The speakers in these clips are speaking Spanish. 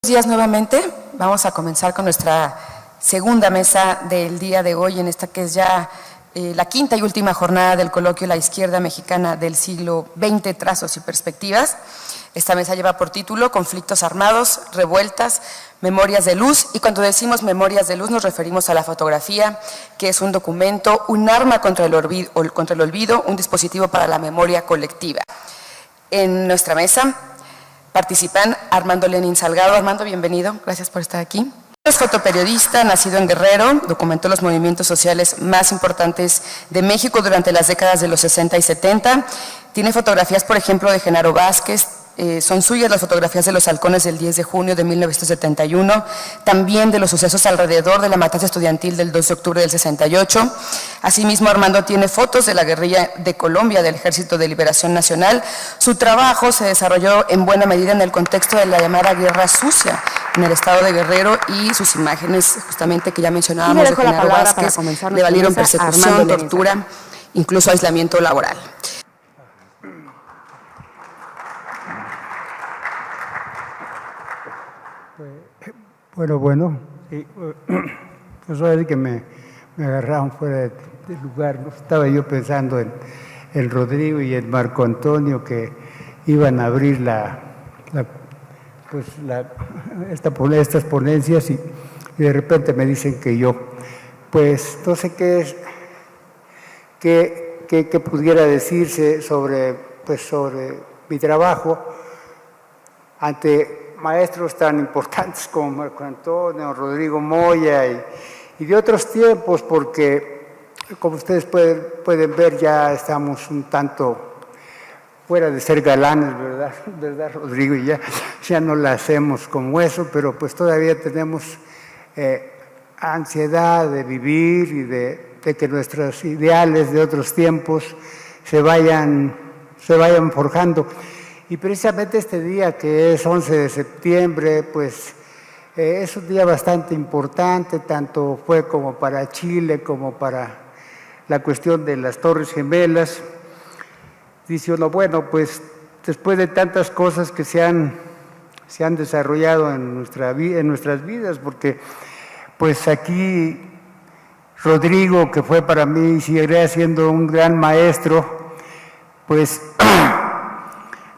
Buenos días nuevamente. Vamos a comenzar con nuestra segunda mesa del día de hoy, en esta que es ya la quinta y última jornada del coloquio La izquierda mexicana del siglo XX, trazos y perspectivas. Esta mesa lleva por título Conflictos armados, revueltas, memorias de luz, y cuando decimos memorias de luz nos referimos a la fotografía, que es un documento, un arma contra el olvido, un dispositivo para la memoria colectiva. En nuestra mesa participan Armando Lenin Salgado. Armando, bienvenido, gracias por estar aquí. Es fotoperiodista, nacido en Guerrero, documentó los movimientos sociales más importantes de México durante las décadas de los 60 y 70. Tiene fotografías, por ejemplo, de Genaro Vázquez. Son suyas las fotografías de los halcones del 10 de junio de 1971, también de los sucesos alrededor de la matanza estudiantil del 2 de octubre del 68. Asimismo, Armando tiene fotos de la guerrilla de Colombia del Ejército de Liberación Nacional. Su trabajo se desarrolló en buena medida en el contexto de la llamada Guerra Sucia en el estado de Guerrero, y sus imágenes, justamente que ya mencionábamos, de Genaro Vázquez, le valieron persecución, tortura, incluso aislamiento laboral. Bueno, sí, pues ahora que me agarraron fuera de lugar, ¿no? Estaba yo pensando en Rodrigo y en Marco Antonio, que iban a abrir estas ponencias, y de repente me dicen que yo, pues no sé qué pudiera decirse sobre mi trabajo ante maestros tan importantes como Marco Antonio, Rodrigo Moya y de otros tiempos, porque como ustedes pueden ver, ya estamos un tanto fuera de ser galanes, ¿verdad, Rodrigo? Y ya no la hacemos como eso, pero pues todavía tenemos ansiedad de vivir y de que nuestros ideales de otros tiempos se vayan forjando. Y precisamente este día, que es 11 de septiembre, pues es un día bastante importante, tanto fue como para Chile, como para la cuestión de las Torres Gemelas. Dice uno, bueno, pues después de tantas cosas que se han desarrollado en nuestras vidas, porque pues aquí Rodrigo, que fue para mí y seguirá siendo un gran maestro, pues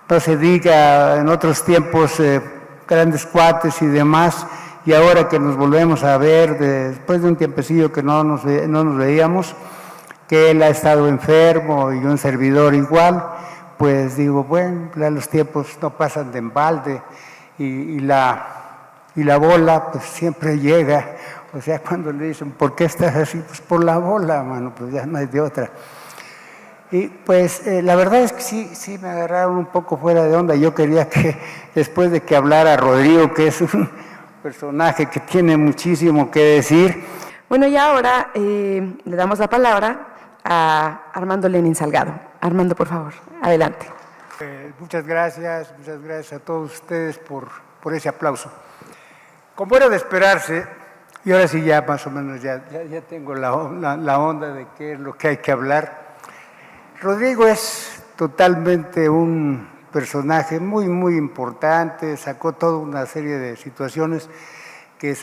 no se diga en otros tiempos, grandes cuates y demás, y ahora que nos volvemos a ver después de un tiempecillo que no nos veíamos, que él ha estado enfermo y un servidor igual, pues digo, bueno, los tiempos no pasan de embalde, y la bola pues siempre llega. O sea, cuando le dicen, ¿por qué estás así? Pues por la bola, mano, pues ya no hay de otra. Y pues la verdad es que sí me agarraron un poco fuera de onda. Yo quería que después de que hablara Rodrigo, que es un personaje que tiene muchísimo que decir. Bueno, y ahora le damos la palabra a Armando Lenin Salgado. Armando, por favor, adelante. Muchas gracias a todos ustedes por ese aplauso. Como era de esperarse, y ahora sí ya más o menos ya tengo la onda de qué es lo que hay que hablar. Rodrigo es totalmente un personaje muy, muy importante, sacó toda una serie de situaciones que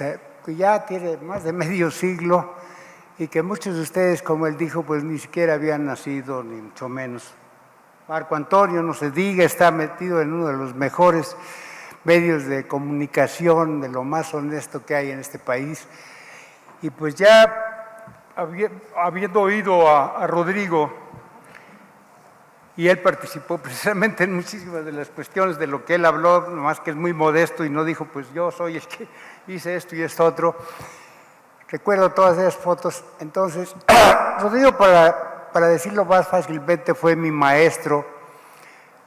ya tiene más de medio siglo, y que muchos de ustedes, como él dijo, pues ni siquiera habían nacido, ni mucho menos. Marco Antonio, no se diga, está metido en uno de los mejores medios de comunicación, de lo más honesto que hay en este país. Y pues ya habiendo oído a Rodrigo, y él participó precisamente en muchísimas de las cuestiones de lo que él habló, nomás que es muy modesto y no dijo, pues yo soy el que hice esto y esto otro. Recuerdo todas esas fotos. Entonces, Rodrigo, para decirlo más fácilmente, fue mi maestro,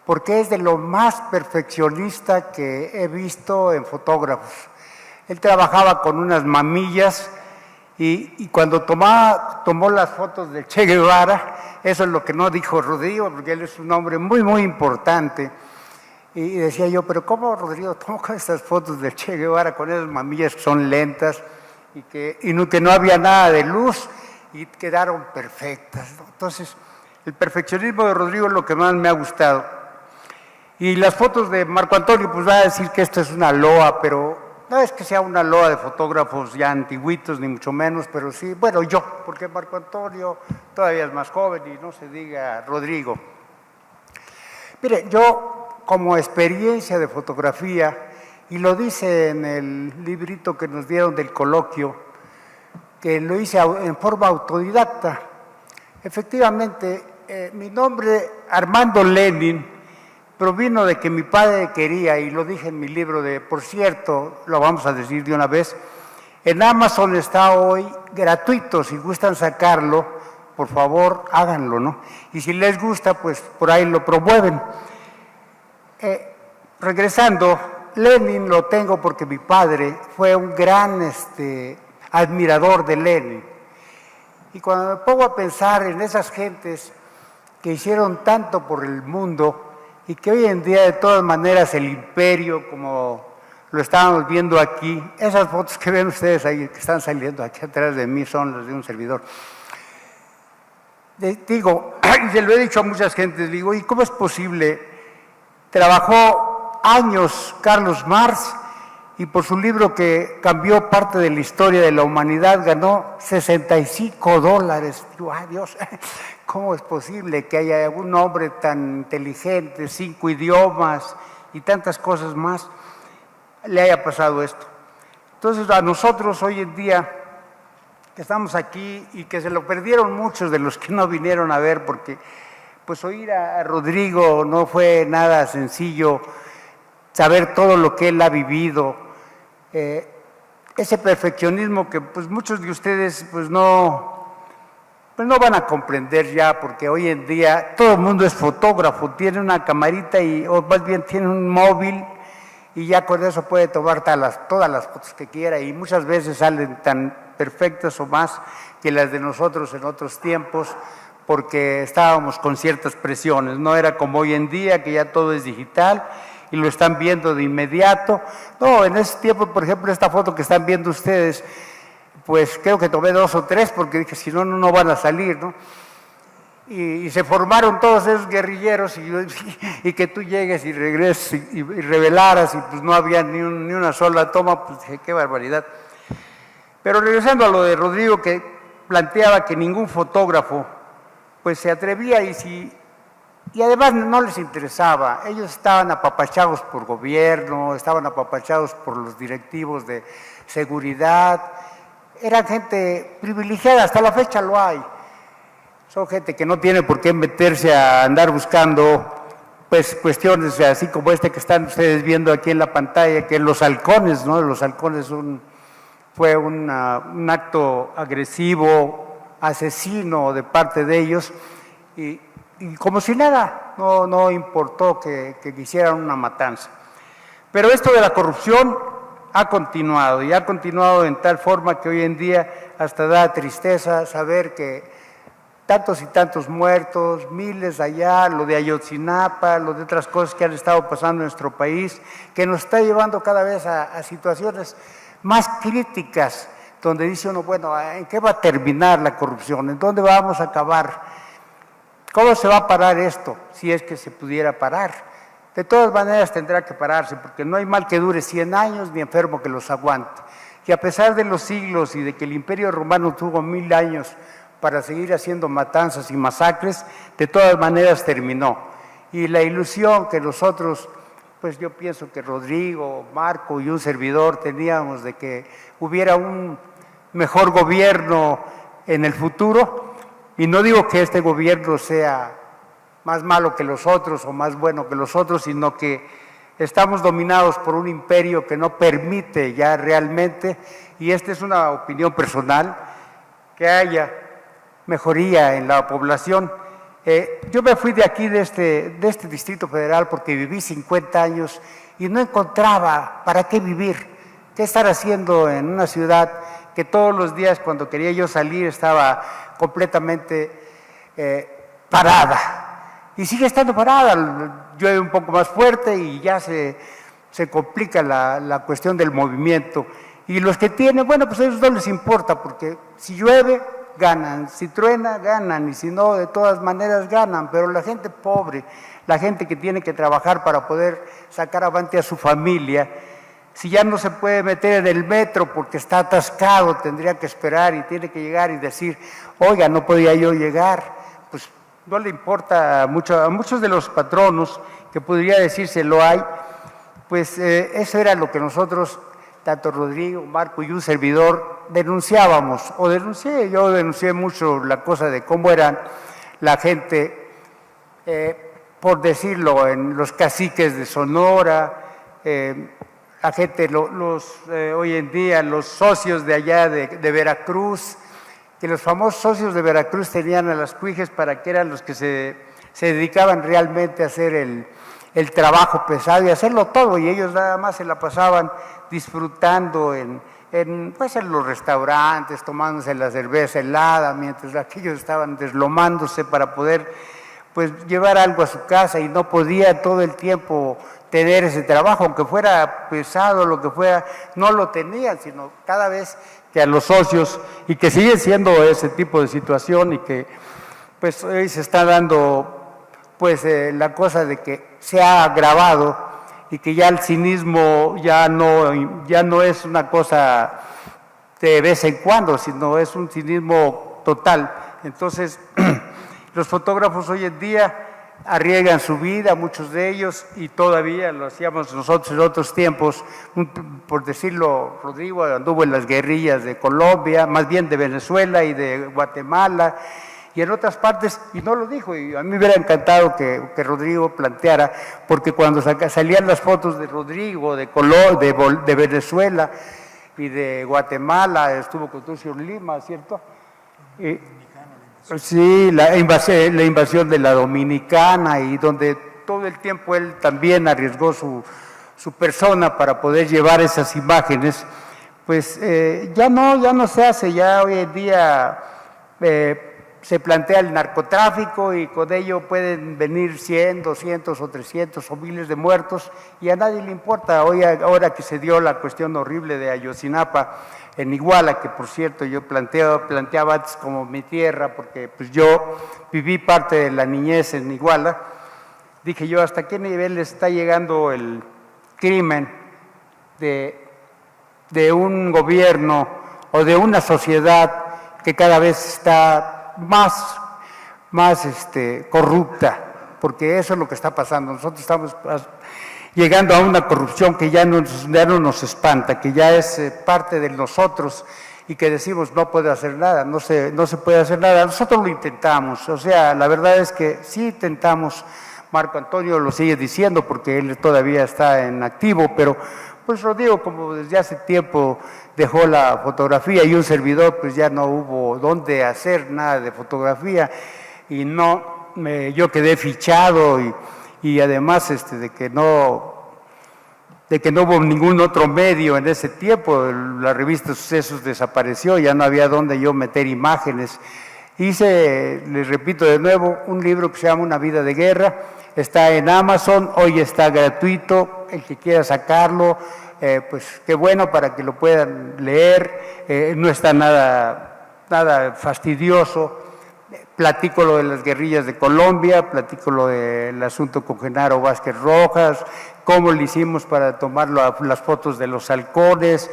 porque es de lo más perfeccionista que he visto en fotógrafos. Él trabajaba con unas mamillas, y cuando tomó las fotos de Che Guevara, eso es lo que no dijo Rodrigo, porque él es un hombre muy, muy importante. Y decía yo, pero ¿cómo Rodrigo tomó estas fotos de Che Guevara con esas mamillas que son lentas y que no había nada de luz y quedaron perfectas, ¿no? Entonces, el perfeccionismo de Rodrigo es lo que más me ha gustado. Y las fotos de Marco Antonio, pues va a decir que esto es una loa, pero No es que sea una loa de fotógrafos ya antiguitos, ni mucho menos, pero sí, bueno, yo, porque Marco Antonio todavía es más joven y no se diga Rodrigo. Mire, yo como experiencia de fotografía, y lo dice en el librito que nos dieron del coloquio, que lo hice en forma autodidacta. Efectivamente, mi nombre, Armando Lenin, provino de que mi padre quería, y lo dije en mi libro por cierto, lo vamos a decir de una vez, en Amazon está hoy gratuito, si gustan sacarlo, por favor, háganlo, ¿no? Y si les gusta, pues por ahí lo promueven. Regresando, Lenin lo tengo porque mi padre fue un gran admirador de Lenin. Y cuando me pongo a pensar en esas gentes que hicieron tanto por el mundo y que hoy en día de todas maneras el imperio, como lo estábamos viendo aquí, esas fotos que ven ustedes ahí, que están saliendo aquí atrás de mí, son las de un servidor. Digo, y se lo he dicho a muchas gentes, digo, ¿y cómo es posible? Trabajó años Carlos Marx y por su libro que cambió parte de la historia de la humanidad ganó $65. Digo, ¡ay Dios! ¿Cómo es posible que haya un hombre tan inteligente, 5 idiomas y tantas cosas más, le haya pasado esto? Entonces a nosotros hoy en día que estamos aquí y que se lo perdieron muchos de los que no vinieron a ver, porque pues oír a Rodrigo no fue nada sencillo, saber todo lo que él ha vivido, ese perfeccionismo que pues muchos de ustedes pues no van a comprender ya, porque hoy en día todo el mundo es fotógrafo, tiene una camarita o más bien tiene un móvil y ya con eso puede tomar todas las fotos que quiera y muchas veces salen tan perfectas o más que las de nosotros en otros tiempos, porque estábamos con ciertas presiones, no era como hoy en día que ya todo es digital y lo están viendo de inmediato. No, en ese tiempo, por ejemplo, esta foto que están viendo ustedes, pues creo que tomé 2 o 3 porque dije, si no, no van a salir, ¿no? Y se formaron todos esos guerrilleros y que tú llegues y regreses y revelaras y pues no había ni una sola toma, pues dije, qué barbaridad. Pero regresando a lo de Rodrigo, que planteaba que ningún fotógrafo pues se atrevía y además no les interesaba. Ellos estaban apapachados por gobierno, estaban apapachados por los directivos de seguridad, eran gente privilegiada, hasta la fecha lo hay. Son gente que no tiene por qué meterse a andar buscando pues cuestiones así como que están ustedes viendo aquí en la pantalla, que los halcones, ¿no? Los halcones fue un acto agresivo, asesino de parte de ellos, y como si nada, no importó que hicieran una matanza. Pero esto de la corrupción ha continuado, y ha continuado en tal forma que hoy en día hasta da tristeza saber que tantos y tantos muertos, miles allá, lo de Ayotzinapa, lo de otras cosas que han estado pasando en nuestro país, que nos está llevando cada vez a situaciones más críticas, donde dice uno, bueno, ¿en qué va a terminar la corrupción? ¿En dónde vamos a acabar? ¿Cómo se va a parar esto? Si es que se pudiera parar. De todas maneras tendrá que pararse, porque no hay mal que dure 100 años, ni enfermo que los aguante. Y a pesar de los siglos y de que el Imperio Romano tuvo 1000 años para seguir haciendo matanzas y masacres, de todas maneras terminó. Y la ilusión que nosotros, pues yo pienso que Rodrigo, Marco y un servidor teníamos de que hubiera un mejor gobierno en el futuro, y no digo que este gobierno sea más malo que los otros o más bueno que los otros, sino que estamos dominados por un imperio que no permite ya realmente, y esta es una opinión personal, que haya mejoría en la población. Yo me fui de aquí, de este Distrito Federal, porque viví 50 años y no encontraba para qué vivir, qué estar haciendo en una ciudad que todos los días cuando quería yo salir estaba completamente parada. Y sigue estando parada, llueve un poco más fuerte y ya se complica la cuestión del movimiento. Y los que tienen, bueno, pues a ellos no les importa, porque si llueve, ganan, si truena, ganan, y si no, de todas maneras ganan. Pero la gente pobre, la gente que tiene que trabajar para poder sacar avante a su familia, Si ya no se puede meter en el metro porque está atascado, tendría que esperar y tiene que llegar y decir, oiga, no podía yo llegar. Pues no le importa mucho a muchos de los patronos, que podría decirse lo hay, pues eso era lo que nosotros, tanto Rodrigo, Marco y un servidor, denunciábamos, yo denuncié mucho la cosa de cómo eran la gente, por decirlo, en los caciques de Sonora, la gente, hoy en día, los socios de allá de Veracruz, que los famosos socios de Veracruz tenían a las cuijes para que eran los que se dedicaban realmente a hacer el trabajo pesado y hacerlo todo, y ellos nada más se la pasaban disfrutando pues en los restaurantes, tomándose la cerveza helada, mientras aquellos estaban deslomándose para poder pues llevar algo a su casa, y no podía todo el tiempo tener ese trabajo, aunque fuera pesado, lo que fuera, no lo tenían, sino cada vez que a los socios, y que sigue siendo ese tipo de situación, y que pues hoy se está dando pues la cosa de que se ha agravado, y que ya el cinismo ya no es una cosa de vez en cuando, sino es un cinismo total. Entonces, los fotógrafos hoy en día arriesgan su vida, muchos de ellos, y todavía lo hacíamos nosotros en otros tiempos. Por decirlo, Rodrigo anduvo en las guerrillas de Colombia, más bien de Venezuela y de Guatemala, y en otras partes, y no lo dijo, y a mí me hubiera encantado que Rodrigo planteara, porque cuando salían las fotos de Rodrigo, de Venezuela y de Guatemala, estuvo con Tucio Lima, ¿cierto? Sí, la invasión de la Dominicana, y donde todo el tiempo él también arriesgó su persona para poder llevar esas imágenes, pues ya no se hace, ya hoy en día se plantea el narcotráfico, y con ello pueden venir 100, 200 o 300 o miles de muertos, y a nadie le importa. Ahora que se dio la cuestión horrible de Ayotzinapa en Iguala, que por cierto yo planteaba antes como mi tierra, porque pues yo viví parte de la niñez en Iguala, dije yo, ¿hasta qué nivel está llegando el crimen de un gobierno o de una sociedad que cada vez está más corrupta? Porque eso es lo que está pasando. Nosotros estamos llegando a una corrupción que ya no nos espanta, que ya es parte de nosotros, y que decimos no puede hacer nada, no se puede hacer nada. Nosotros lo intentamos, o sea, la verdad es que sí intentamos. Marco Antonio lo sigue diciendo porque él todavía está en activo, pero pues Rodrigo, como desde hace tiempo dejó la fotografía, y un servidor, pues ya no hubo dónde hacer nada de fotografía, y yo quedé fichado, y además de que no hubo ningún otro medio en ese tiempo. La revista Sucesos desapareció, ya no había dónde yo meter imágenes. Hice, les repito de nuevo, un libro que se llama Una vida de guerra, está en Amazon, hoy está gratuito, el que quiera sacarlo, pues qué bueno, para que lo puedan leer, no está nada fastidioso. Platico lo de las guerrillas de Colombia, platico lo del asunto con Genaro Vázquez Rojas, cómo le hicimos para tomar las fotos de los halcones,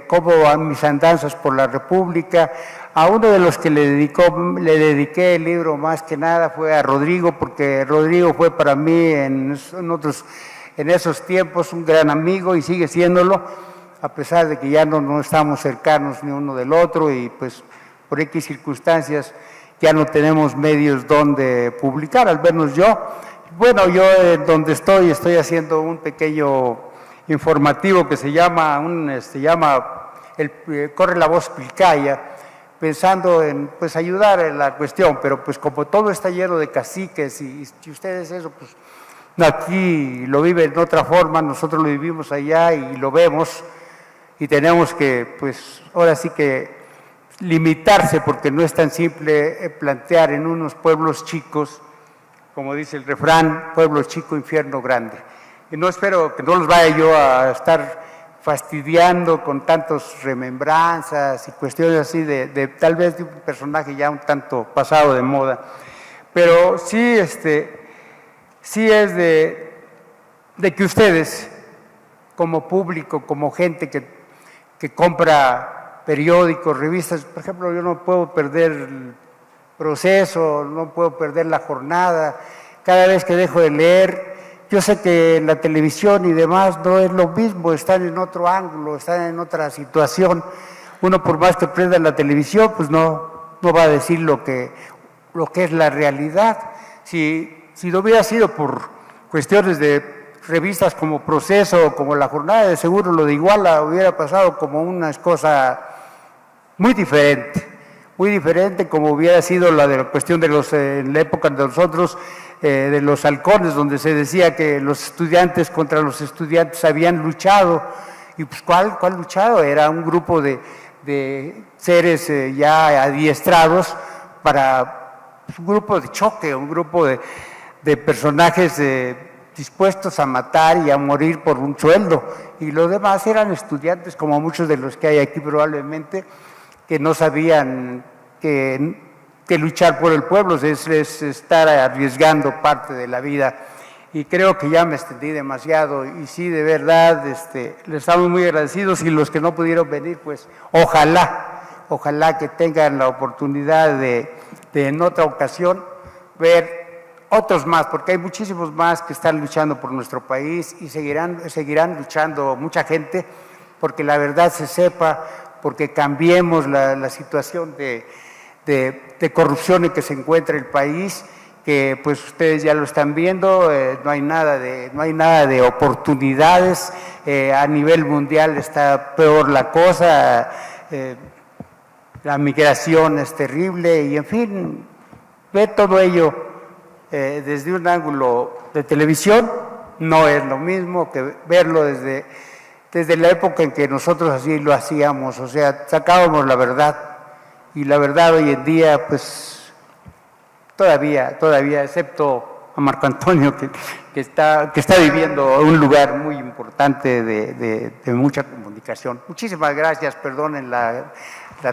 cómo a mis andanzas por la República. A uno de los que le dediqué el libro más que nada fue a Rodrigo, porque Rodrigo fue para mí en esos tiempos un gran amigo, y sigue siéndolo, a pesar de que ya no estamos cercanos ni uno del otro, y pues por X circunstancias ya no tenemos medios donde publicar, al menos yo. Bueno, yo donde estoy haciendo un pequeño informativo que se llama Corre la Voz Pilcaya, pensando en pues ayudar en la cuestión, pero pues como todo está lleno de caciques, y ustedes eso pues aquí lo viven de otra forma, nosotros lo vivimos allá y lo vemos, y tenemos que pues ahora sí que limitarse, porque no es tan simple plantear en unos pueblos chicos, como dice el refrán, pueblo chico, infierno grande. Y no espero que no los vaya yo a estar fastidiando con tantas remembranzas y cuestiones así de tal vez de un personaje ya un tanto pasado de moda, pero sí es de que ustedes como público, como gente que compra periódicos, revistas. Por ejemplo, yo no puedo perder el Proceso, no puedo perder La Jornada. Cada vez que dejo de leer, yo sé que la televisión y demás no es lo mismo, están en otro ángulo, están en otra situación. Uno, por más que prenda la televisión, pues no va a decir lo que es la realidad. Si no hubiera sido por cuestiones de revistas como Proceso o como La Jornada, de seguro lo de Iguala hubiera pasado como una cosa muy diferente como hubiera sido la de la cuestión de en la época de nosotros, de los halcones, donde se decía que los estudiantes contra los estudiantes habían luchado. Y pues ¿cuál luchado? Era un grupo de seres ya adiestrados para un grupo de choque, un grupo de personajes dispuestos a matar y a morir por un sueldo. Y los demás eran estudiantes, como muchos de los que hay aquí probablemente, que no sabían que luchar por el pueblo es estar arriesgando parte de la vida. Y creo que ya me extendí demasiado, y sí, de verdad, les estamos muy agradecidos, y los que no pudieron venir, pues ojalá que tengan la oportunidad de en otra ocasión ver otros más, porque hay muchísimos más que están luchando por nuestro país y seguirán luchando mucha gente, porque la verdad se sepa, porque cambiemos la situación de corrupción en que se encuentra el país, que pues ustedes ya lo están viendo. No hay nada de oportunidades, a nivel mundial está peor la cosa, la migración es terrible, y en fin, ver todo ello desde un ángulo de televisión no es lo mismo que verlo desde la época en que nosotros así lo hacíamos, o sea, sacábamos la verdad, y la verdad hoy en día, pues todavía, excepto a Marco Antonio, que está viviendo un lugar muy importante de mucha comunicación. Muchísimas gracias, perdonen la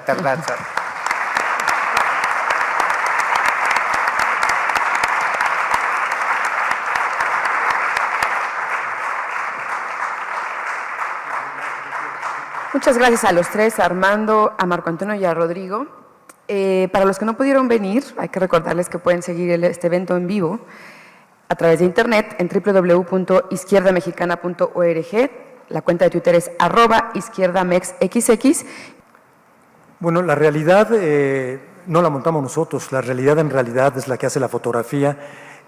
tardanza. Muchas gracias a los tres, a Armando, a Marco Antonio y a Rodrigo. Para los que no pudieron venir, hay que recordarles que pueden seguir este evento en vivo a través de internet en www.izquierdamexicana.org. La cuenta de Twitter es @izquierdamexxx. Bueno, la realidad no la montamos nosotros, la realidad en realidad es la que hace la fotografía,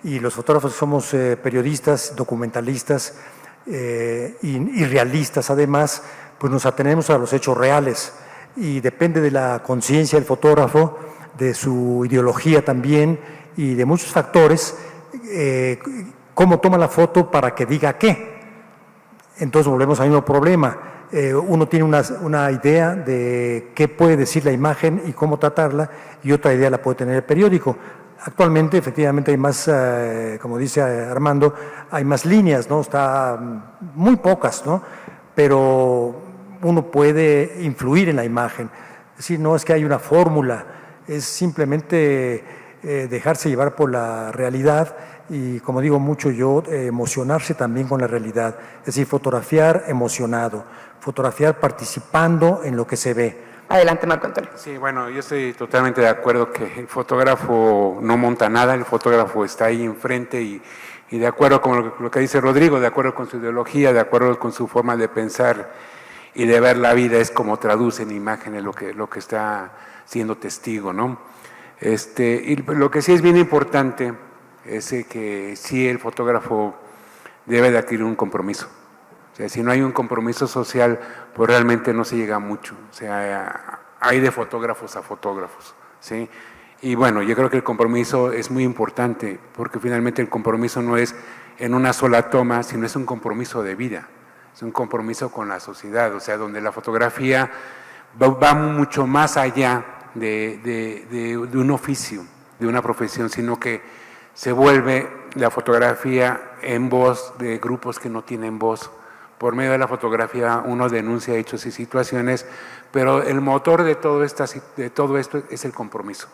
y los fotógrafos somos periodistas, documentalistas y realistas además, pues nos atenemos a los hechos reales, y depende de la conciencia del fotógrafo, de su ideología también, y de muchos factores, cómo toma la foto para que diga qué. Entonces volvemos al mismo problema. Uno tiene una idea de qué puede decir la imagen y cómo tratarla, y otra idea la puede tener el periódico. Actualmente, efectivamente, hay más, como dice Armando, hay más líneas, ¿no? Está muy pocas, ¿no? Pero uno puede influir en la imagen. Es decir, no es que hay una fórmula, es simplemente dejarse llevar por la realidad, y, como digo mucho yo, emocionarse también con la realidad. Es decir, fotografiar emocionado, fotografiar participando en lo que se ve. Adelante, Marco Antonio. Sí, bueno, yo estoy totalmente de acuerdo que el fotógrafo no monta nada, el fotógrafo está ahí enfrente, y de acuerdo con lo que dice Rodrigo, de acuerdo con su ideología, de acuerdo con su forma de pensar y de ver la vida, es como traduce en imágenes lo que está siendo testigo, ¿no? Y lo que sí es bien importante es que sí, el fotógrafo debe de adquirir un compromiso. O sea, si no hay un compromiso social, pues realmente no se llega a mucho. O sea, hay de fotógrafos a fotógrafos, ¿sí? Y bueno, yo creo que el compromiso es muy importante, porque finalmente el compromiso no es en una sola toma, sino es un compromiso de vida, es un compromiso con la sociedad, o sea, donde la fotografía va mucho más allá de un oficio, de una profesión, sino que se vuelve la fotografía en voz de grupos que no tienen voz. Por medio de la fotografía uno denuncia hechos y situaciones, pero el motor de todo esto es el compromiso.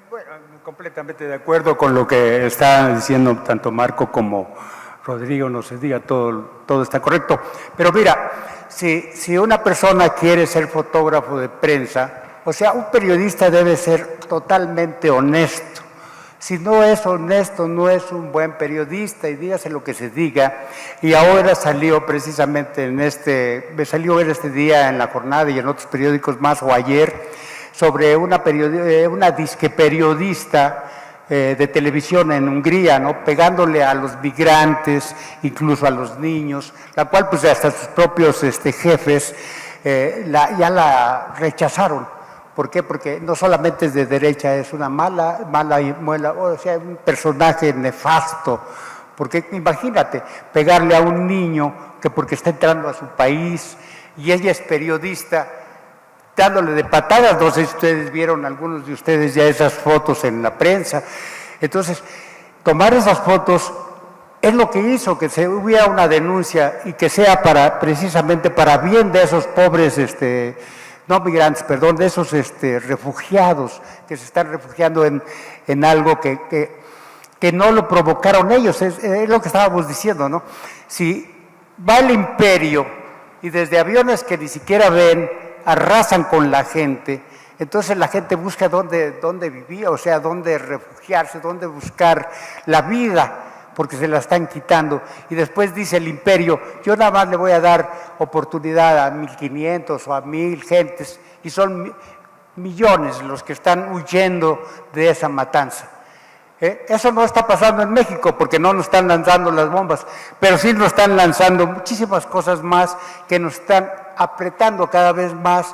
Bueno, completamente de acuerdo con lo que está diciendo tanto Marco como Rodrigo nos diga todo está correcto. Pero mira, si una persona quiere ser fotógrafo de prensa, o sea, un periodista debe ser totalmente honesto. Si no es honesto, no es un buen periodista, y dígase lo que se diga. Y ahora salió precisamente me salió este día en La Jornada y en otros periódicos más, o ayer, sobre una disque periodista de televisión en Hungría, ¿no? Pegándole a los migrantes, incluso a los niños, la cual pues hasta sus propios jefes ya la rechazaron. ¿Por qué? Porque no solamente es de derecha, es una mala y muela, o sea, un personaje nefasto. Porque imagínate, pegarle a un niño que porque está entrando a su país y ella es periodista, dándole de patadas. No sé si ustedes vieron, algunos de ustedes, ya esas fotos en la prensa. Entonces, tomar esas fotos es lo que hizo que se hubiera una denuncia y que sea precisamente para bien de esos pobres no migrantes, perdón, de esos refugiados que se están refugiando en algo que no lo provocaron ellos, es lo que estábamos diciendo, ¿no? Si va el imperio y desde aviones que ni siquiera ven, arrasan con la gente, entonces la gente busca dónde vivir, o sea, dónde refugiarse, dónde buscar la vida, porque se la están quitando. Y después dice el imperio, yo nada más le voy a dar oportunidad a 1,500 o a 1,000 gentes, y son millones los que están huyendo de esa matanza. Eso no está pasando en México, porque no nos están lanzando las bombas, pero sí nos están lanzando muchísimas cosas más que nos están apretando cada vez más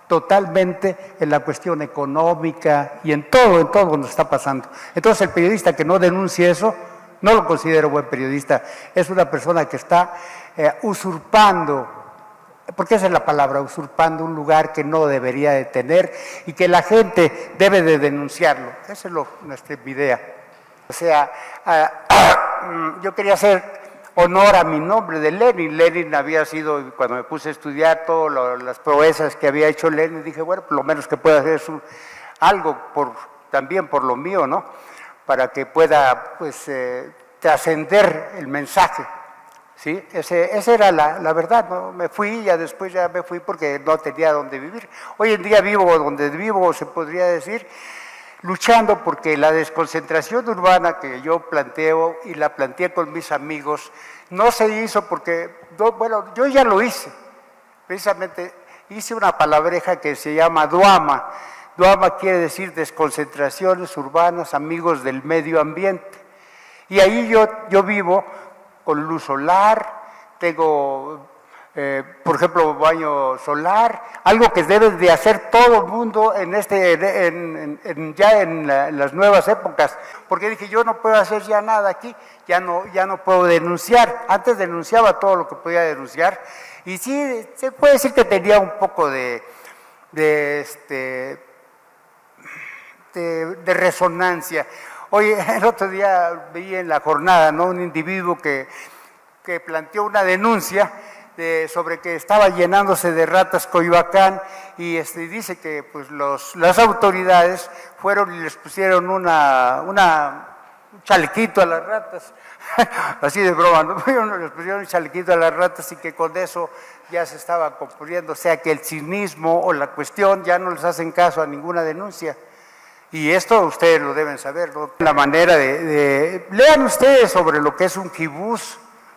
totalmente en la cuestión económica y en todo nos está pasando. Entonces el periodista que no denuncie eso, no lo considero buen periodista, es una persona que está usurpando, porque esa es la palabra, usurpando un lugar que no debería de tener y que la gente debe de denunciarlo. Esa es nuestra idea. O sea, yo quería hacer honor a mi nombre de Lenin. Lenin había sido, cuando me puse a estudiar todas las proezas que había hecho Lenin, dije, bueno, por lo menos que pueda hacer algo también por lo mío, ¿no? Para que pueda, pues, trascender el mensaje, ¿sí? Esa era la verdad, ¿no? Me fui, después me fui porque no tenía dónde vivir. Hoy en día vivo donde vivo, se podría decir, luchando porque la desconcentración urbana que yo planteo y la planteé con mis amigos, no se hizo porque, bueno, yo ya lo hice. Precisamente hice una palabreja que se llama Duama. Duama quiere decir desconcentraciones urbanas, amigos del medio ambiente. Y ahí yo vivo con luz solar, tengo, por ejemplo, baño solar, algo que debe de hacer todo el mundo ya en las nuevas épocas. Porque dije, yo no puedo hacer ya nada aquí, ya no puedo denunciar. Antes denunciaba todo lo que podía denunciar, y sí, se puede decir que tenía un poco de resonancia. Oye, el otro día vi en La Jornada, ¿no?, un individuo que planteó una denuncia sobre que estaba llenándose de ratas Coyoacán, y dice que pues las autoridades fueron y les pusieron un chalequito a las ratas, así de broma, ¿no? Les pusieron un chalequito a las ratas y que con eso ya se estaba componiendo, o sea que el cinismo o la cuestión ya no les hacen caso a ninguna denuncia. Y esto ustedes lo deben saber, ¿no? La manera lean ustedes sobre lo que es un kibutz,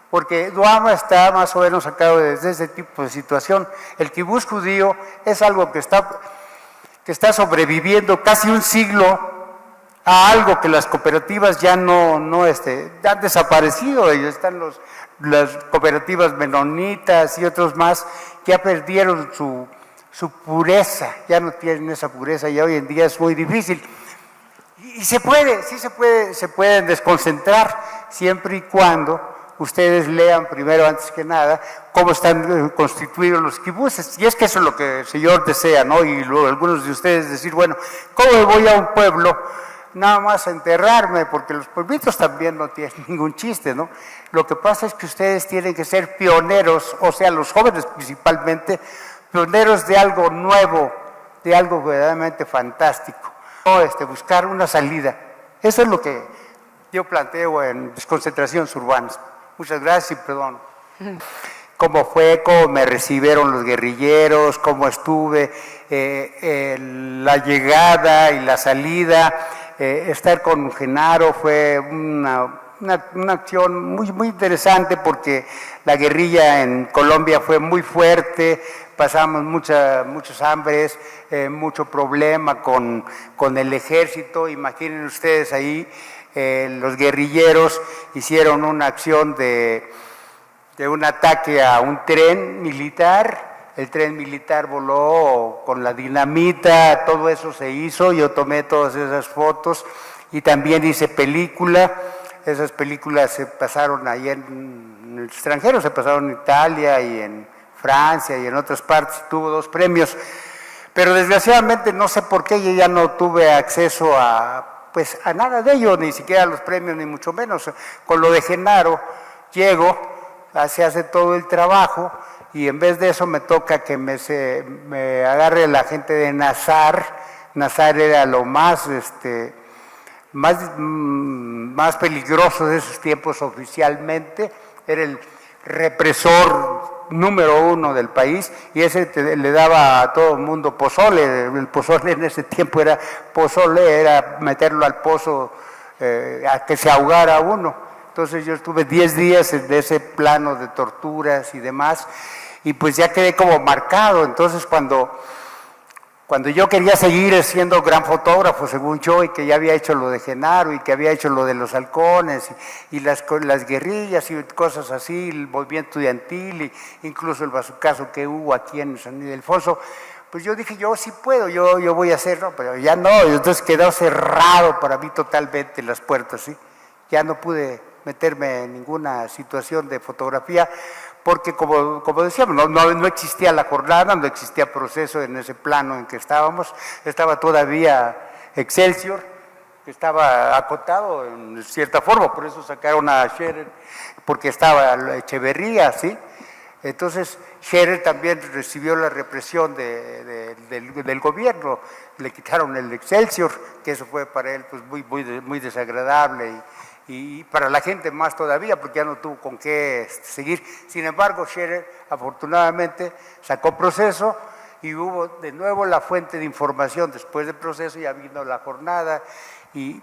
porque Duama está más o menos sacado desde ese tipo de situación. El kibutz judío es algo que está sobreviviendo casi un siglo a algo que las cooperativas ya no han desaparecido. Están las cooperativas menonitas y otros más que ya perdieron su pureza, ya no tienen esa pureza, y hoy en día es muy difícil. Y se pueden desconcentrar siempre y cuando ustedes lean primero, antes que nada, cómo están constituidos los kibutzes. Y es que eso es lo que el Señor desea, ¿no? Y luego algunos de ustedes decir, bueno, ¿cómo voy a un pueblo nada más a enterrarme? Porque los pueblitos también no tienen ningún chiste, ¿no? Lo que pasa es que ustedes tienen que ser pioneros, o sea, los jóvenes principalmente, pioneros de algo nuevo, de algo verdaderamente fantástico. Buscar una salida. Eso es lo que yo planteo en desconcentraciones urbanas. Muchas gracias y perdón. Cómo fue, cómo me recibieron los guerrilleros, cómo estuve, la llegada y la salida, estar con Genaro fue una acción muy interesante porque la guerrilla en Colombia fue muy fuerte, pasamos muchos hambres, mucho problema con el ejército. Imaginen ustedes ahí, los guerrilleros hicieron una acción de un ataque a un tren militar. El tren militar voló con la dinamita, todo eso se hizo, yo tomé todas esas fotos y también hice película. Esas películas se pasaron ahí en el extranjero, se pasaron en Italia y en Francia y en otras partes, tuvo 2 premios, pero desgraciadamente no sé por qué yo ya no tuve acceso a nada de ello, ni siquiera a los premios, ni mucho menos. Con lo de Genaro llego, se hace todo el trabajo y en vez de eso me toca que me agarre la gente de Nazar. Nazar era lo más peligroso de esos tiempos oficialmente, era el represor número 1 del país y ese le daba a todo el mundo pozole. El pozole en ese tiempo era pozole, era meterlo al pozo a que se ahogara uno. Entonces yo estuve 10 días de ese plano de torturas y demás y pues ya quedé como marcado. Entonces cuando yo quería seguir siendo gran fotógrafo, según yo, y que ya había hecho lo de Genaro y que había hecho lo de los halcones y las guerrillas y cosas así, el movimiento estudiantil e incluso el bazucazo que hubo aquí en San Ildefonso, pues yo dije, yo sí puedo, yo voy a hacerlo, pero ya no. Entonces quedó cerrado para mí totalmente las puertas, ¿sí? Ya no pude meterme en ninguna situación de fotografía, porque como decíamos, no existía la jornada, no existía proceso en ese plano en que estábamos, estaba todavía Excelsior, que estaba acotado en cierta forma, por eso sacaron a Scherer, porque estaba Echeverría, ¿sí? Entonces Scherer también recibió la represión del gobierno, le quitaron el Excelsior, que eso fue para él pues muy desagradable y para la gente más todavía, porque ya no tuvo con qué seguir. Sin embargo, Scherer afortunadamente sacó proceso y hubo de nuevo la fuente de información. Después del proceso ya vino la jornada y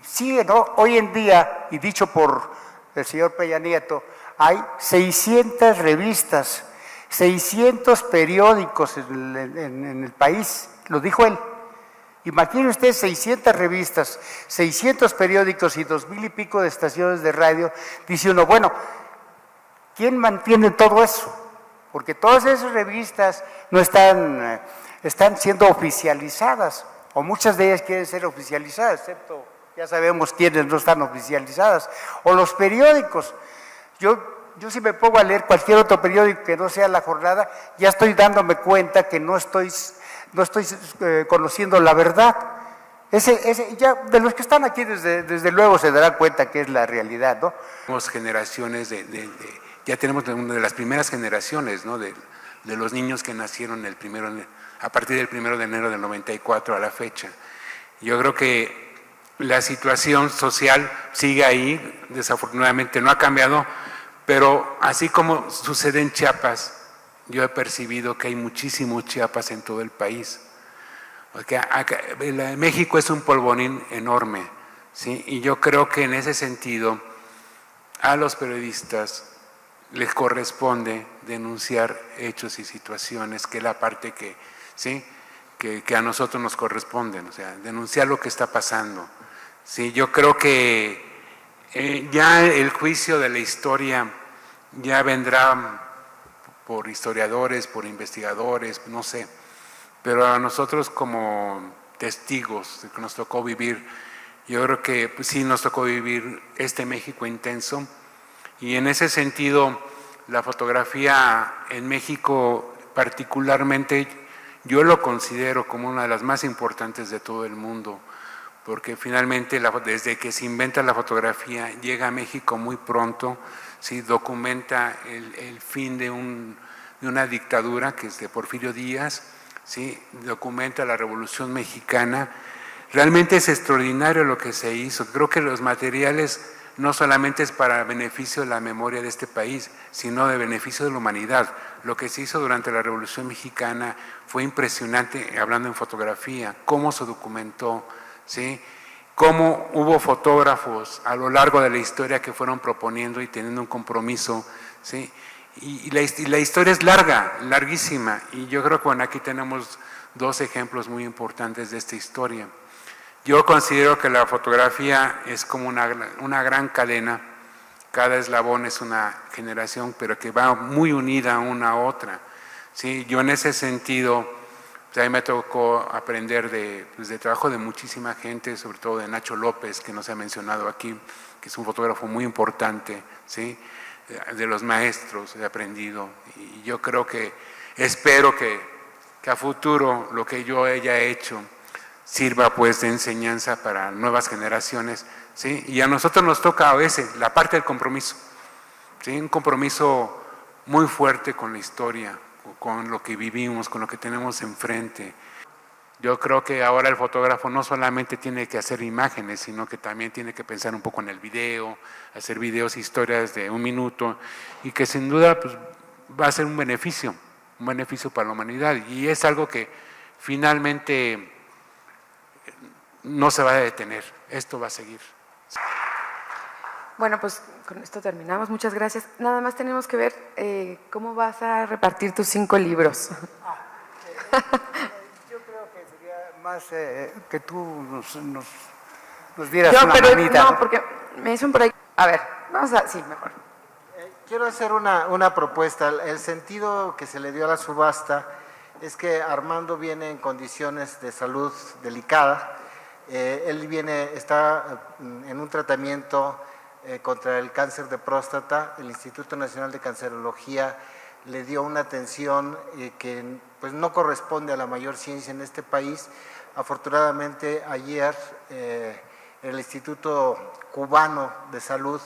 sigue, ¿no? Hoy en día, y dicho por el señor Peña Nieto, hay 600 revistas, 600 periódicos en el país, lo dijo él. Imagine usted 600 revistas, 600 periódicos y 2000 y pico de estaciones de radio. Dice uno, bueno, ¿quién mantiene todo eso? Porque todas esas revistas no están siendo oficializadas, o muchas de ellas quieren ser oficializadas, excepto, ya sabemos quiénes no están oficializadas, o los periódicos. Yo si me pongo a leer cualquier otro periódico que no sea La Jornada, ya estoy dándome cuenta que no estoy conociendo la verdad. Ya de los que están aquí desde luego se darán cuenta que es la realidad, ¿no? Tenemos generaciones ya tenemos una de las primeras generaciones, ¿no? de los niños que nacieron a partir del 1 de enero del 94 a la fecha. Yo creo que la situación social sigue ahí, desafortunadamente no ha cambiado, pero así como sucede en Chiapas, yo he percibido que hay muchísimos Chiapas en todo el país. Porque México es un polvorín enorme, ¿sí? Y yo creo que en ese sentido a los periodistas les corresponde denunciar hechos y situaciones, que es la parte que a nosotros nos corresponden, o sea, denunciar lo que está pasando. Sí, yo creo que ya el juicio de la historia ya vendrá por historiadores, por investigadores, no sé, pero a nosotros como testigos de que nos tocó vivir, yo creo que pues, sí nos tocó vivir este México intenso, y en ese sentido la fotografía en México particularmente yo lo considero como una de las más importantes de todo el mundo, porque finalmente desde que se inventa la fotografía llega a México muy pronto, ¿sí? Documenta el fin de una dictadura que es de Porfirio Díaz, ¿sí? Documenta la Revolución Mexicana. Realmente es extraordinario lo que se hizo. Creo que los materiales no solamente es para beneficio de la memoria de este país, sino de beneficio de la humanidad. Lo que se hizo durante la Revolución Mexicana fue impresionante, hablando en fotografía, cómo se documentó, ¿sí? Cómo hubo fotógrafos a lo largo de la historia que fueron proponiendo y teniendo un compromiso, ¿sí? Y la historia es larga, larguísima, y yo creo que bueno, aquí tenemos dos ejemplos muy importantes de esta historia. Yo considero que la fotografía es como una gran cadena, cada eslabón es una generación, pero que va muy unida una a otra, ¿sí? Yo en ese sentido, a mí me tocó aprender de trabajo de muchísima gente, sobre todo de Nacho López, que no se ha mencionado aquí, que es un fotógrafo muy importante, ¿sí? De los maestros he aprendido, y yo creo que, espero que a futuro lo que yo haya hecho sirva pues de enseñanza para nuevas generaciones, ¿sí? Y a nosotros nos toca a veces la parte del compromiso, ¿sí? Un compromiso muy fuerte con la historia, con lo que vivimos, con lo que tenemos enfrente. Yo creo que ahora el fotógrafo no solamente tiene que hacer imágenes, sino que también tiene que pensar un poco en el video, hacer videos, historias de 1 minuto, y que sin duda pues, va a ser un beneficio para la humanidad, y es algo que finalmente no se va a detener, esto va a seguir. Bueno, pues con esto terminamos. Muchas gracias. Nada más tenemos que ver cómo vas a repartir tus 5 libros. Yo creo que sería más que tú nos dieras una manita. No, porque me dicen por ahí. A ver, vamos a... Sí, mejor. Quiero hacer una propuesta. El sentido que se le dio a la subasta es que Armando viene en condiciones de salud delicada. Él está en un tratamiento contra el cáncer de próstata. El Instituto Nacional de Cancerología le dio una atención que pues, no corresponde a la mayor ciencia en este país. Afortunadamente, ayer el Instituto Cubano de Salud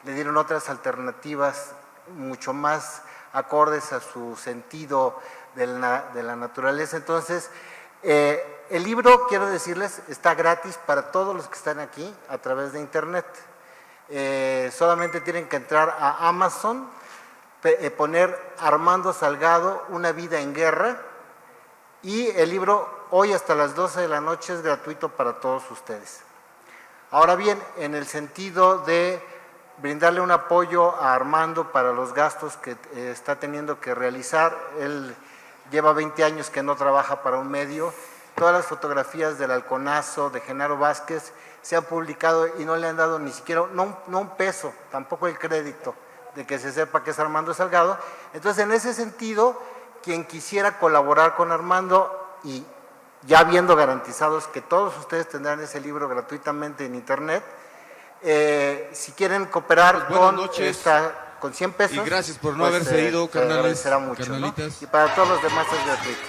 le dieron otras alternativas mucho más acordes a su sentido de la naturaleza. Entonces, el libro, quiero decirles, está gratis para todos los que están aquí a través de internet. Solamente tienen que entrar a Amazon, poner Armando Salgado, Una vida en guerra, y el libro hoy hasta las 12 de la noche es gratuito para todos ustedes. Ahora bien, en el sentido de brindarle un apoyo a Armando para los gastos que está teniendo que realizar, él lleva 20 años que no trabaja para un medio. Todas las fotografías del Halconazo, de Genaro Vázquez, se han publicado y no le han dado ni siquiera, no un peso, tampoco el crédito de que se sepa que es Armando Salgado. Entonces, en ese sentido, quien quisiera colaborar con Armando, y ya viendo garantizados que todos ustedes tendrán ese libro gratuitamente en internet, si quieren cooperar pues con 100 pesos. Y gracias por no haberse ido, carnales, será mucho, carnalitas. ¿no? Y para todos los demás es gratuito.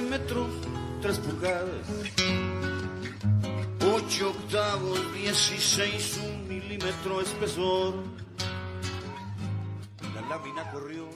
Metros, 3 pulgadas, 8 octavos, 16, 1 milímetro espesor. La lámina corrió